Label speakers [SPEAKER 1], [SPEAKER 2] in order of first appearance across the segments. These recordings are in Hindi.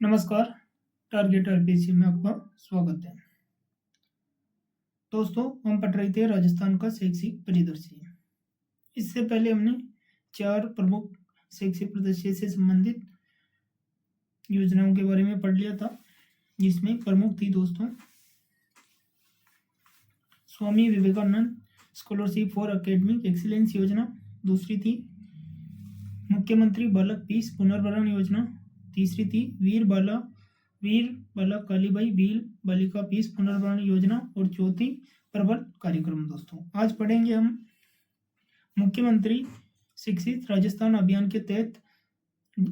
[SPEAKER 1] नमस्कार। टारगेट आरपीसी में आपका स्वागत है। दोस्तों, हम पढ़ रहे थे राजस्थान का शैक्षिक परिदृश्य। इससे पहले हमने 4 प्रमुख शैक्षिक परिदृश्य से संबंधित योजनाओं के बारे में पढ़ लिया था, जिसमें प्रमुख थी दोस्तों Swami Vivekananda scholarship for academic excellence योजना। दूसरी थी मुख्यमंत्री बालक पीस पुनर्भरण योजना। तीसरी थी वीर बाला कालीबाई भील बालिका पीस पुनर्भरण योजना। और चौथी प्रबल कार्यक्रम। दोस्तों, आज पढ़ेंगे हम मुख्यमंत्री शिक्षित राजस्थान अभियान के तहत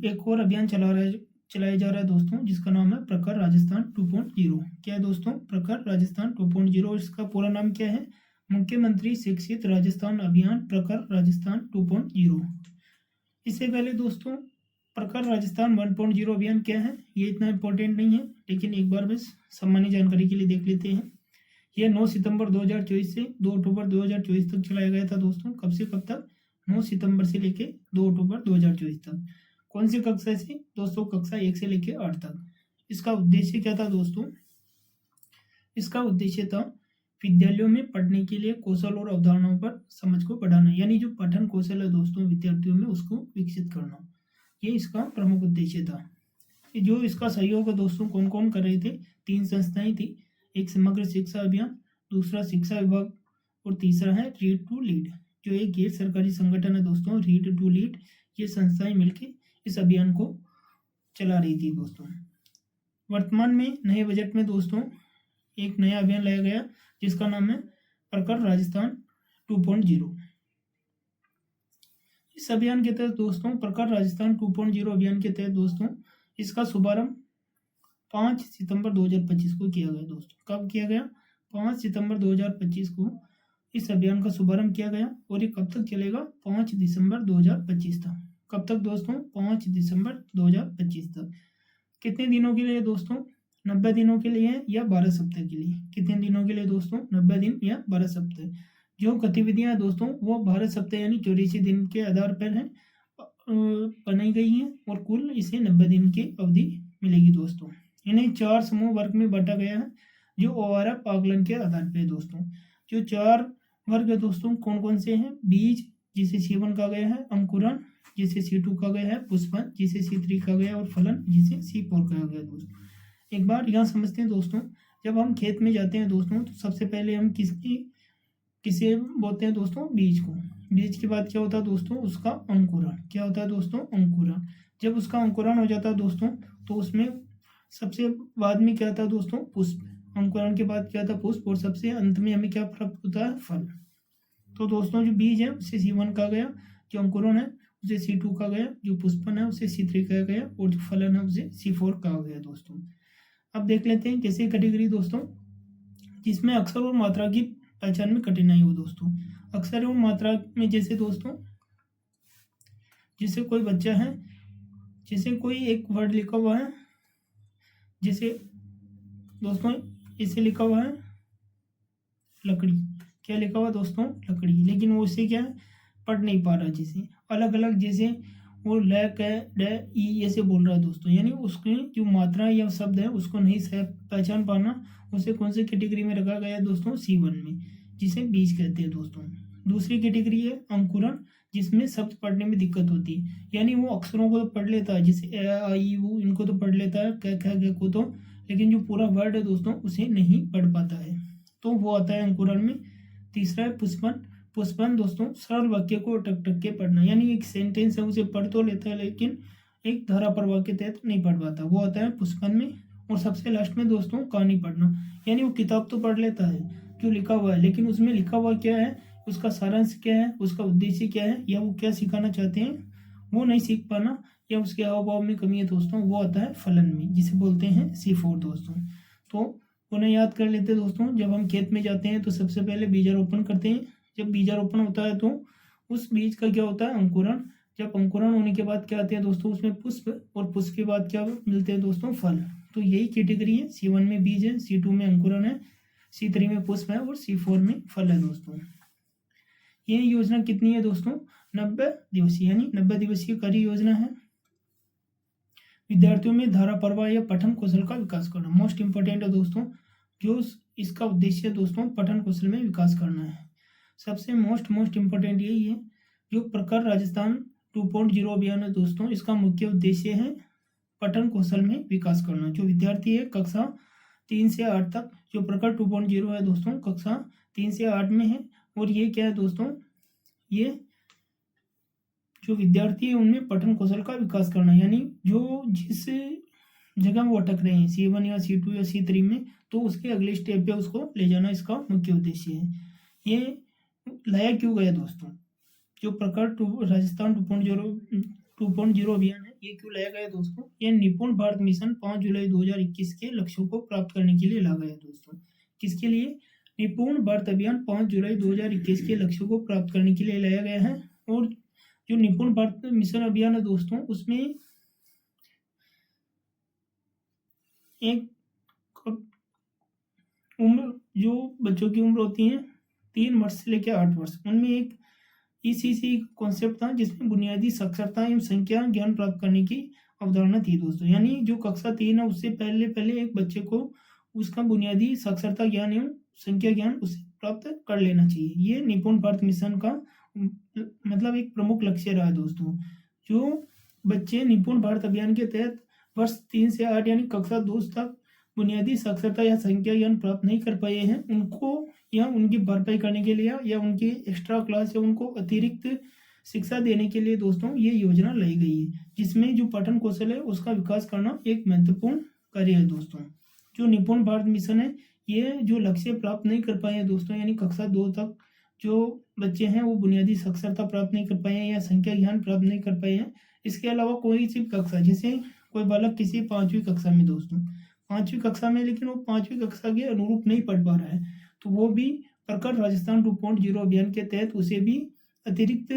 [SPEAKER 1] एक और अभियान चलाया जा रहा है दोस्तों, जिसका नाम है प्रखर राजस्थान 2.0। क्या है दोस्तों? प्रखर राजस्थान 2.0। इसका पूरा नाम क्या है? मुख्यमंत्री शिक्षित राजस्थान अभियान प्रखर राजस्थान 2.0। इससे पहले दोस्तों प्रखर राजस्थान 1.0 अभियान क्या है, ये इतना इम्पोर्टेंट नहीं है, लेकिन एक बार बस सामान्य जानकारी के लिए देख लेते हैं। यह 9 सितंबर 2024 से 2 अक्टूबर 2024 तक चलाया गया था दोस्तों। कब से कब तक? 9 सितंबर से लेके 2 अक्टूबर 2024 तक। कौन सी कक्षा से? दोस्तों, कक्षा 1 से लेके 8 तक। इसका उद्देश्य क्या था दोस्तों? इसका उद्देश्य था विद्यालयों में पढ़ने के लिए कौशल और अवधारणाओं पर समझ को बढ़ाना, यानी जो पठन कौशल है दोस्तों विद्यार्थियों में, उसको विकसित करना। ये इसका प्रमुख उद्देश्य था। जो इसका सहयोग है दोस्तों कौन कौन कर रहे थे? 3 संस्थाएं थी। एक समग्र शिक्षा अभियान, दूसरा शिक्षा विभाग, और तीसरा है रीड टू लीड, जो एक गैर सरकारी संगठन है दोस्तों, रीड टू लीड। ये संस्थाएं मिलकर इस अभियान को चला रही थी दोस्तों। वर्तमान में नए बजट में दोस्तों एक नया अभियान लाया गया, जिसका नाम है प्रखर राजस्थान 2.0। इस अभियान के तहत दोस्तों प्रखर राजस्थान 2.0 अभियान के तहत दोस्तों इसका शुभारंभ 5 सितंबर 2025 को किया गया दोस्तों। कब किया गया? 5 सितंबर 2025 को इस अभियान का शुभारंभ किया गया। और ये कब तक चलेगा? 5 दिसंबर 2025 तक। कब तक दोस्तों? 5 दिसंबर 2025 तक। कितने दिनों के लिए दोस्तों? 90 दिनों के लिए या 12 सप्ताह के लिए? कितने दिनों के लिए दोस्तों? 90 दिन या 12 सप्ताह। जो गतिविधियां दोस्तों वो 12 सप्ताह यानी 84 दिन के आधार पर है बनाई गई हैं, और कुल इसे 90 दिन की अवधि मिलेगी दोस्तों। इन्हें 4 समूह वर्ग में बांटा गया है, जो ओआरएफ आकलन के आधार पर है दोस्तों। जो 4 वर्ग है दोस्तों कौन कौन से हैं? बीज, जिसे C1 कहा गया है, अंकुरण, जिसे C2 कहा गया है, पुष्पन, जिसे C3 कहा गया, और फलन, जिसे C4 कहा गया दोस्तों। एक बार यहाँ समझते हैं दोस्तों, जब हम खेत में जाते हैं दोस्तों तो सबसे पहले हम किसे बोलते हैं दोस्तों? बीज को। बीज के बाद क्या होता है दोस्तों? उसका अंकुरण। क्या होता है दोस्तों? अंकुरण। जब उसका अंकुरण हो जाता है दोस्तों तो उसमें सबसे बाद में क्या आता है दोस्तों? पुष्प। अंकुरण के बाद क्या आता है? पुष्प। और सबसे अंत में हमें क्या प्राप्त होता है? फल। तो दोस्तों जो बीज है उसे C1 कहा गया, जो अंकुरण है उसे C2 कहा गया, जो पुष्पन है उसे C3 कहा गया, और जो फलन है उसे C4 कहा गया दोस्तों। अब देख लेते हैं कैसे कैटेगरी दोस्तों, जिसमें अक्षर और मात्रा की पहचान में कठिनाई हो दोस्तों। अक्षर एवं मात्रा में जैसे दोस्तों, जैसे कोई बच्चा है, जैसे कोई एक वर्ड लिखा हुआ है, जैसे दोस्तों इसे लिखा हुआ है लकड़ी। क्या लिखा हुआ दोस्तों? लकड़ी। लेकिन वो उसे क्या है? पढ़ नहीं पा रहा। जैसे अलग अलग, जैसे वो ल क ड ई ऐसे बोल रहा है दोस्तों, यानी उसकी जो मात्रा या शब्द है उसको नहीं पहचान पाना, उसे कौन सी कैटेगरी में रखा गया है दोस्तों? C1 में, जिसे बीज कहते हैं दोस्तों। दूसरी कैटेगरी है अंकुरण, जिसमें शब्द पढ़ने में दिक्कत होती है, यानी वो अक्षरों को तो पढ़ लेता है, जैसे A A I U इनको तो पढ़ लेता है, क ख ग को तो, लेकिन जो पूरा वर्ड है दोस्तों उसे नहीं पढ़ पाता है, तो वो आता है अंकुरण में। तीसरा है पुष्पन। पुष्पन दोस्तों सरल वाक्य को टक टक के पढ़ना, यानी एक सेंटेंस है उसे पढ़ तो लेता है लेकिन एक धारा प्रवाह के तहत नहीं पढ़ पाता, वो आता है पुष्पन में। और सबसे लास्ट में दोस्तों कहानी पढ़ना, यानी वो किताब तो पढ़ लेता है जो लिखा हुआ है, लेकिन उसमें लिखा हुआ क्या है, उसका सारांश क्या है, उसका उद्देश्य क्या है, या वो क्या सिखाना चाहते हैं वो नहीं सीख पाना, या उसके हाव भाव में कमी है दोस्तों, वो आता है फलन में, जिसे बोलते हैं C4 दोस्तों। तो उन्हें याद कर लेते हैं दोस्तों। जब हम खेत में जाते हैं तो सबसे पहले बीजारोपण करते हैं। जब बीजारोपण होता है तो उस बीज का क्या होता है? अंकुरण। जब अंकुरण होने के बाद क्या आते हैं दोस्तों? उसमें पुष्प, और पुष्प के बाद क्या मिलते हैं दोस्तों? फल। तो यही कैटेगरी है। C1 में बीज है, C2 में अंकुरण है, C3 में पुष्प है, और C4 में फल है दोस्तों। ये योजना कितनी है दोस्तों? 90 दिवसीय, यानी 90 दिवसीय कार्य योजना है। विद्यार्थियों में धारा प्रवाह या पठन कौशल का विकास करना मोस्ट इंपॉर्टेंट है दोस्तों। जो इसका उद्देश्य है दोस्तों पठन कौशल में विकास करना है। सबसे मोस्ट इम्पोर्टेंट यही है। जो प्रखर राजस्थान 2.0 अभियान है दोस्तों, इसका मुख्य उद्देश्य है पठन कौशल में विकास करना। जो विद्यार्थी है कक्षा 3 से 8 तक, जो प्रखर 2.0 है दोस्तों कक्षा 3 से 8 में है। और ये क्या है दोस्तों, ये जो विद्यार्थी है उनमें पठन कौशल का विकास करना, यानी जो जिस जगह वो अटक रहे हैं C1 या C2 या C3 में, तो उसके अगले स्टेप पे उसको ले जाना इसका मुख्य उद्देश्य है। ये लाया क्यों गया दोस्तों, जो प्रखर राजस्थान 2.0 अभियान है, ये क्यों लाया गया दोस्तों? ये निपुण भारत मिशन 5 जुलाई 2021 के लक्ष्यों को प्राप्त करने के लिए लाया गया दोस्तों। किसके लिए? निपुण भारत अभियान 5 जुलाई 2021 के लक्ष्यों को प्राप्त करने के लिए लाया गया है। और जो निपुण भारत मिशन अभियान है दोस्तों, उसमें एक उम्र, जो बच्चों की उम्र होती है 3 वर्ष से लेकर 8 वर्ष, उनमें एक ECC कॉन्सेप्ट था जिसमें बुनियादी साक्षरता एवं संख्या ज्ञान प्राप्त करने की अवधारणा थी दोस्तों। यानी जो कक्षा 3 है उससे पहले एक बच्चे को उसका बुनियादी साक्षरता ज्ञान एवं संख्या ज्ञान उसे प्राप्त कर लेना चाहिए। ये निपुण भारत मिशन का मतलब एक प्रमुख लक्ष्य रहा है दोस्तों। जो बच्चे निपुण भारत अभियान के तहत वर्ष 3 से 8 यानी कक्षा 2 तक बुनियादी साक्षरता या संख्या ज्ञान प्राप्त नहीं कर पाए हैं, उनको या उनकी भरपाई करने के लिए या उनकी एक्स्ट्रा क्लास या उनको अतिरिक्त शिक्षा देने के लिए दोस्तों ये योजना लाई गई है, जिसमें जो पठन कौशल है उसका विकास करना एक महत्वपूर्ण कार्य है दोस्तों। जो निपुण भारत मिशन है, ये जो लक्ष्य प्राप्त नहीं कर पाए हैं दोस्तों, यानी कक्षा 2 तक जो बच्चे हैं वो बुनियादी साक्षरता प्राप्त नहीं कर पाए हैं या संख्या ज्ञान प्राप्त नहीं कर पाए हैं। इसके अलावा कोई सी कक्षा, जैसे कोई बालक किसी 5वीं कक्षा में दोस्तों, 5वीं कक्षा में, लेकिन वो 5वीं कक्षा के अनुरूप नहीं पढ़ पा रहा है, तो वो भी प्रखर राजस्थान 2.0 अभियान के तहत उसे भी अतिरिक्त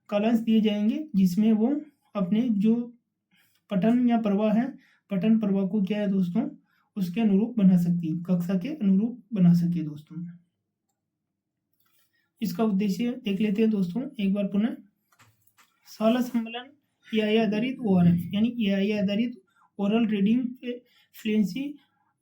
[SPEAKER 1] कालांश दिए जाएंगे, जिसमें वो अपने जो पठन या प्रवाह है, पठन प्रवाह को क्या है दोस्तों उसके अनुरूप बना सकती, कक्षा के अनुरूप बना सके दोस्तों। इसका उद्देश्य देख लेते हैं दोस्तों एक बार पुनः। शाला सम्मेलन AI आधारित ORF यानी AI आधारित ओरल रीडिंग फ्लुएंसी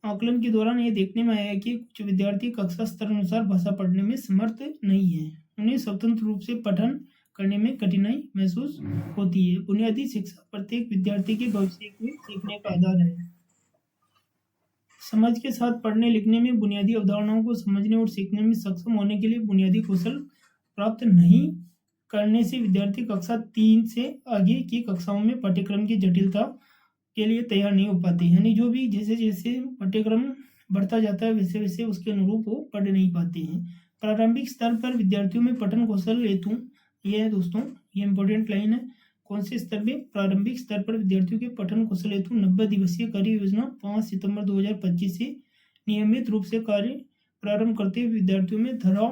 [SPEAKER 1] आकलन के दौरान ये देखने में आया कि कुछ विद्यार्थी कक्षा स्तर अनुसार भाषा पढ़ने में समर्थ नहीं है, उन्हें स्वतंत्र रूप से पठन करने में कठिनाई महसूस होती है। बुनियादी शिक्षा प्रत्येक विद्यार्थी के भविष्य के सीखने का आधार है। समझ के साथ पढ़ने लिखने में, बुनियादी अवधारणाओं को समझने और सीखने में सक्षम होने के लिए बुनियादी कौशल प्राप्त नहीं करने से विद्यार्थी कक्षा 3 से आगे की कक्षाओं में पाठ्यक्रम की जटिलता के लिए तैयार नहीं हो पाते। यानी जो भी जैसे जैसे पाठ्यक्रम बढ़ता जाता है वैसे वैसे उसके अनुरूप वो पढ़ नहीं पाते हैं। प्रारंभिक स्तर पर विद्यार्थियों में पठन कौशल हेतु, ये है दोस्तों, ये इंपॉर्टेंट लाइन है। कौन से स्तर में? प्रारंभिक स्तर पर विद्यार्थियों के पठन कौशल हेतु 90 दिवसीय कार्य योजना 5 सितंबर 2025 से नियमित रूप से कार्य प्रारंभ करते हुए विद्यार्थियों में धारा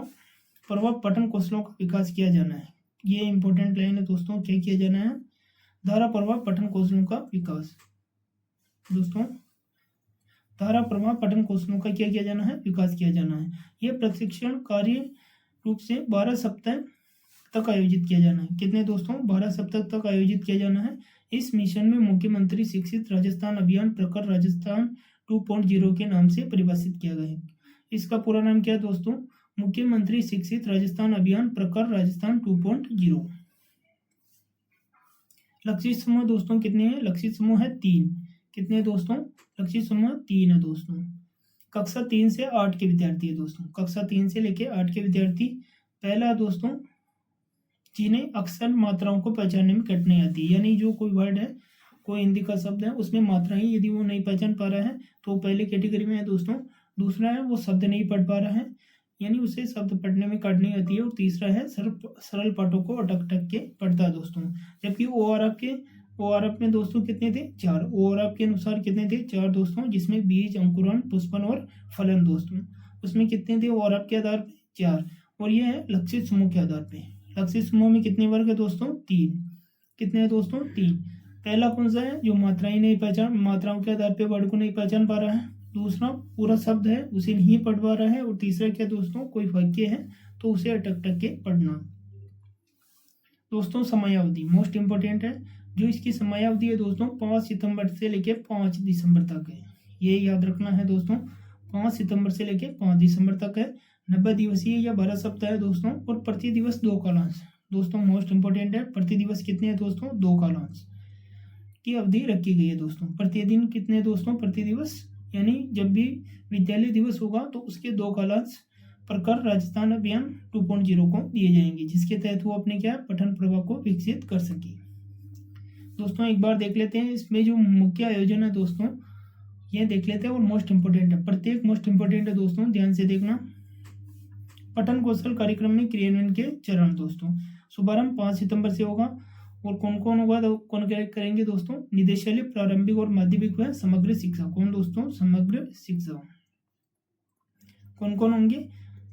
[SPEAKER 1] प्रवाह पठन कौशलों का विकास किया जाना है। ये इंपॉर्टेंट लाइन है दोस्तों। क्या किया जाना है? धारा प्रवाह पठन कौशलों का विकास दोस्तों। धारा प्रवाह पठन कौशलों का क्या किया जाना है? विकास किया जाना है। यह प्रशिक्षण कार्य रूप से 12 सप्ताह तक आयोजित किया जाना है। कितने दोस्तों? 12 सप्ताह तक आयोजित किया जाना है। इस मिशन में मुख्यमंत्री शिक्षित राजस्थान अभियान प्रखर राजस्थान 2.0 के नाम से परिभाषित किया गया है। इसका पूरा नाम क्या है दोस्तों? मुख्यमंत्री शिक्षित राजस्थान अभियान प्रखर राजस्थान 2.0। लक्षित समूह दोस्तों कितने हैं? लक्षित समूह है 3। कितने दोस्तों? लक्षित समूह 3 है दोस्तों। कक्षा 3 से 8 के विद्यार्थी है दोस्तों। कक्षा 3 से लेके 8 के विद्यार्थी। पहला दोस्तों, जिन्हें अक्सर मात्राओं को पहचानने में कठिनाई आती है, यानी जो कोई वर्ड है, कोई हिंदी का शब्द है, उसमें मात्राएं यदि वो नहीं पहचान पा रहा है तो पहले कैटेगरी में है दोस्तों। दूसरा है वो शब्द नहीं पढ़ पा रहा है, यानी उसे शब्द पढ़ने में कठिनाई आती है। और तीसरा है सरल पाठों को अटक अटक के पढ़ता है दोस्तों। जबकि ORF में दोस्तों कितने थे? 4। ORF के अनुसार कितने थे? 4 दोस्तों, जिसमें बीज, अंकुरन, पुष्पन और फलन दोस्तों। उसमें कितने थे ORF के आधार पे? 4। और ये है लक्षित समूह के आधार पे। लक्षित समूह में कितने वर्ग है दोस्तों? 3। कितने हैं दोस्तों? 3। पहला कौन सा है? जो मात्राओं के आधार पे वर्ड को नहीं पहचान पा रहा है। दूसरा पूरा शब्द है उसे नहीं पढ़ पा रहा है। और तीसरा क्या दोस्तों? कोई वाक्य है तो उसे अटक अटक के पढ़ना दोस्तों। समयावधि मोस्ट इंपोर्टेंट है। जो इसकी समयावधि है दोस्तों 5 सितंबर से लेके 5 दिसंबर तक है। ये याद रखना है दोस्तों, 5 सितंबर से लेके 5 दिसंबर तक है। 90 दिवसीय या 12 सप्ताह है दोस्तों, और प्रति दिवस 2 कालांश। दोस्तों मोस्ट इंपोर्टेंट है, प्रति दिवस कितने हैं दोस्तों, 2 कालांश की अवधि रखी गई है दोस्तों। प्रतिदिन कितने दोस्तों, प्रति दिवस, यानी जब भी विद्यालय दिवस होगा तो उसके 2 कालांश प्रकार राजस्थान अभियान 2.0 को दिए जाएंगे, जिसके तहत वो अपने क्या पठन प्रवाह को विकसित कर सके। दोस्तों एक बार देख लेते हैं इसमें जो मुख्य आयोजन है दोस्तों, ये देख लेते हैं और मोस्ट इंपोर्टेंट है, प्रत्येक मोस्ट इंपोर्टेंट है दोस्तों, ध्यान से देखना। पठन कौशल कार्यक्रम में क्रियान्वयन के चरण दोस्तों, शुभारंभ 5 सितंबर से होगा। और कौन कौन होगा, कौन करेंगे दोस्तों, निदेशालय प्रारंभिक और माध्यमिक व समग्र शिक्षा। कौन दोस्तों, समग्र शिक्षा। कौन कौन होंगे,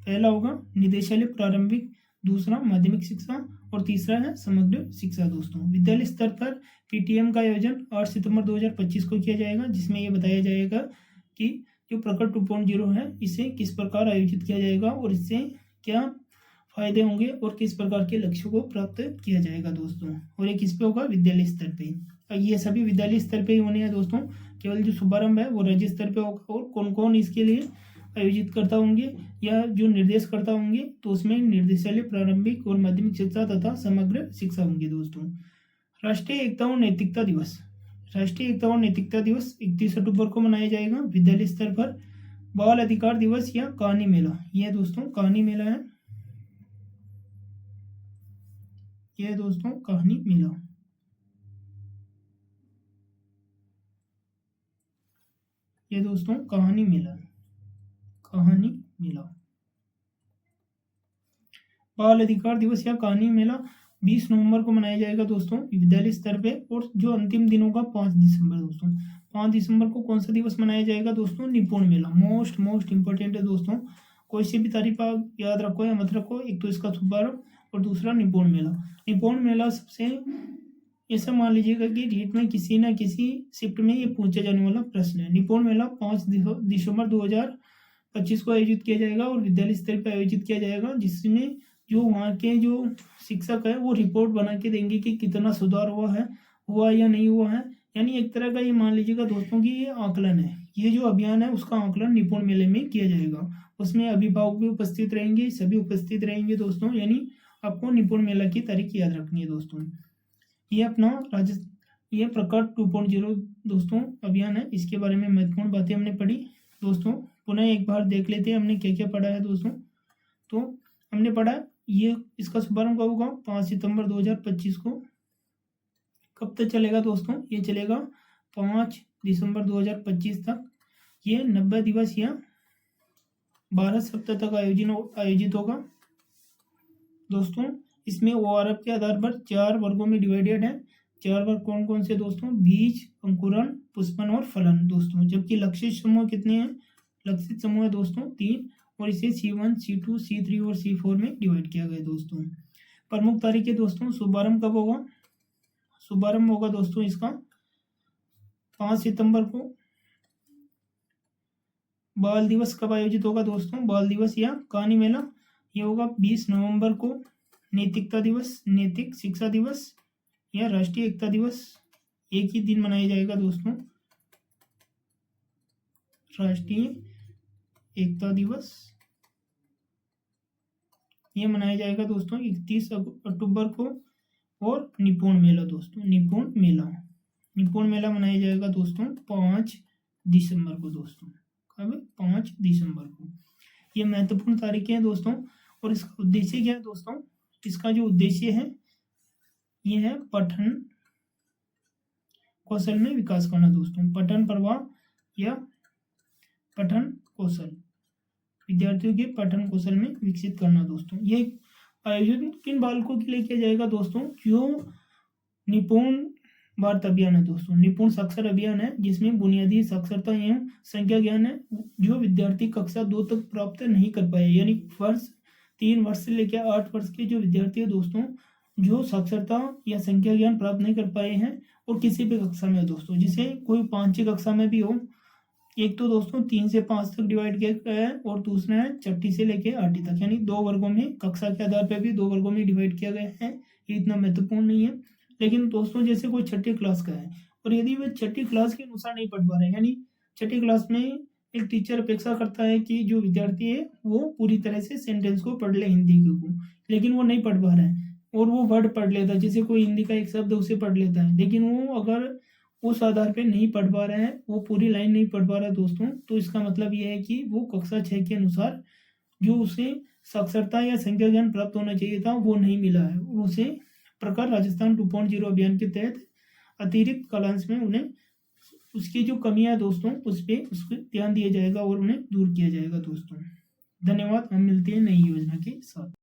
[SPEAKER 1] पहला होगा निदेशालय प्रारंभिक, दूसरा माध्यमिक शिक्षा और तीसरा है समग्र शिक्षा दोस्तों। विद्यालय स्तर पर पीटीएम का आयोजन 8 सितंबर 2025 को किया जाएगा, जिसमें यह बताया जाएगा कि जो प्रकट 2.0 है इसे किस प्रकार आयोजित किया जाएगा और इससे क्या फायदे होंगे और किस प्रकार के लक्ष्यों को प्राप्त किया जाएगा दोस्तों। और ये किस पे होगा, विद्यालय स्तर पे। ये सभी विद्यालय स्तर पे ही होने हैं दोस्तों, केवल जो शुभारंभ है वो राज्य स्तर पे होगा। और कौन कौन इसके लिए आयोजित करता होंगे या जो निर्देश करता होंगे, तो उसमें निर्देशालय प्रारंभिक और माध्यमिक शिक्षा तथा समग्र शिक्षा होंगे दोस्तों। राष्ट्रीय एकता और नैतिकता दिवस, राष्ट्रीय एकता और नैतिकता दिवस 31 अक्टूबर को मनाया जाएगा विद्यालय स्तर पर। बाल अधिकार दिवस या कहानी मेला, यह दोस्तों कहानी मेला है, यह दोस्तों कहानी मेला। ये दोस्तों कहानी मेला, कहानी मेला। बाल अधिकार दिवस या कहानी मेला 20 नवंबर को मनाया जाएगा दोस्तों विद्यालय स्तर पे। और जो अंतिम दिन होगा 5 दिसंबर दोस्तों। 5 दिसंबर को कौन सा दिवस मनाया जाएगा दोस्तों, निपुण मेला। मोस्ट इंपोर्टेंट है दोस्तों, कोई सी भी तारीख आप याद रखो या मत रखो, एक तो इसका शुभारंभ और दूसरा निपुण मेला। निपुण मेला सबसे ऐसा मान लीजिएगा कि रीट में किसी न किसी शिफ्ट में ये पूछा जाने वाला प्रश्न है। निपुण मेला 5 दिसंबर 2025 को आयोजित किया जाएगा और विद्यालय स्तर पर आयोजित किया जाएगा, जिसमें जो वहाँ के जो शिक्षक है वो रिपोर्ट बना के देंगे कि कितना सुधार हुआ या नहीं हुआ है। यानी एक तरह का ये मान लीजिएगा दोस्तों कि ये आकलन है, ये जो अभियान है उसका आकलन निपुण मेले में किया जाएगा। उसमें अभिभावक भी उपस्थित रहेंगे, सभी उपस्थित रहेंगे दोस्तों। यानी आपको निपुण मेला की तारीख याद रखनी है दोस्तों। ये अपना ये प्रकट 2.0 दोस्तों अभियान है, इसके बारे में महत्वपूर्ण बातें हमने पढ़ी दोस्तों। पुनः एक बार देख लेते हैं हमने क्या क्या पढ़ा है दोस्तों। तो हमने पढ़ा ये इसका शुभारंभ कब होगा, 5 सितंबर 2025 को। कब तक चलेगा दोस्तों, ये चलेगा 5 दिसंबर 2025 तक। ये 90 दिवस या 12 सप्ताह तक आयोजित होगा दोस्तों। इसमें ओआरएफ के आधार पर 4 वर्गों में डिवाइडेड है। 4 वर्ग कौन कौन से दोस्तों, बीज, अंकुरण, पुष्पन और फलन दोस्तों। जबकि लक्षित समूह कितने हैं, लक्षित समूह है दोस्तों 3, और इसे C1, C2, C3 और C4 में डिवाइड किया गया दोस्तों। प्रमुख तारीखें दोस्तों, शुभारंभ कब होगा, शुभारंभ होगा दोस्तों इसका 5 सितंबर को। बाल दिवस कब आयोजित होगा दोस्तों, बाल दिवस या कहानी मेला ये होगा 20 नवंबर को। नैतिकता दिवस, नैतिक शिक्षा दिवस या राष्ट्रीय एकता दिवस एक ही दिन मनाया जाएगा दोस्तों, राष्ट्रीय एकता दिवस ये मनाया जाएगा दोस्तों 31 अक्टूबर को। और निपुण मेला दोस्तों, निपुण मेला मनाया जाएगा दोस्तों 5 दिसंबर को दोस्तों। कब, 5 दिसंबर को। ये महत्वपूर्ण तारीखें हैं दोस्तों। और इसका उद्देश्य क्या है दोस्तों, इसका जो उद्देश्य है ये है पठन कौशल में विकास करना दोस्तों। पठन प्रवाह या पठन कौशल, विद्यार्थियों के पठन कौशल में विकसित करना दोस्तों। ये आयोजन किन बालकों के लिए किया जाएगा दोस्तों, जो निपुण भारत अभियान है दोस्तों, निपुण साक्षर अभियान है, जिसमें बुनियादी साक्षरता एवं संख्या ज्ञान है, जो विद्यार्थी कक्षा 2 तक प्राप्त नहीं कर पाए, यानी 3 वर्ष से लेकर 8 वर्ष के जो विद्यार्थी है दोस्तों, जो साक्षरता या संख्या ज्ञान प्राप्त नहीं कर पाए हैं और किसी भी कक्षा में दोस्तों, जिसे कोई 5वीं कक्षा में भी हो। एक तो दोस्तों 3 से 5 तक डिवाइड किया गया है और दूसरा है 6ठी से लेकर 8वीं तक, यानी 2 वर्गों में, कक्षा के आधार पर भी 2 वर्गों में डिवाइड किया गया है। ये इतना महत्वपूर्ण नहीं है, लेकिन दोस्तों जैसे कोई छठी क्लास का है और यदि वह छठी क्लास के अनुसार नहीं पढ़ पा रहे हैं, यानी छठी क्लास में एक टीचर अपेक्षा करता है कि जो विद्यार्थी है वो पूरी तरह से सेंटेंस को पढ़ ले हिंदी को, लेकिन वो नहीं पढ़ पा रहा है और वो वर्ड पढ़ लेता है, जैसे कोई हिंदी का एक शब्द उसे पढ़ लेता है, लेकिन वो अगर उस आधार पे नहीं पढ़ पा रहा है, वो पूरी लाइन नहीं पढ़ पा रहा है दोस्तों, तो इसका मतलब ये है कि वो कक्षा 6 के अनुसार जो उसे साक्षरता या संख्या ज्ञान प्राप्त होना चाहिए था वो नहीं मिला है, और उसे प्रखर राजस्थान 2.0 अभियान के तहत अतिरिक्त कालांश में उन्हें उसकी जो कमियां है दोस्तों उस पर ध्यान दिया जाएगा और उन्हें दूर किया जाएगा दोस्तों। धन्यवाद। हम मिलते हैं नई योजना के साथ।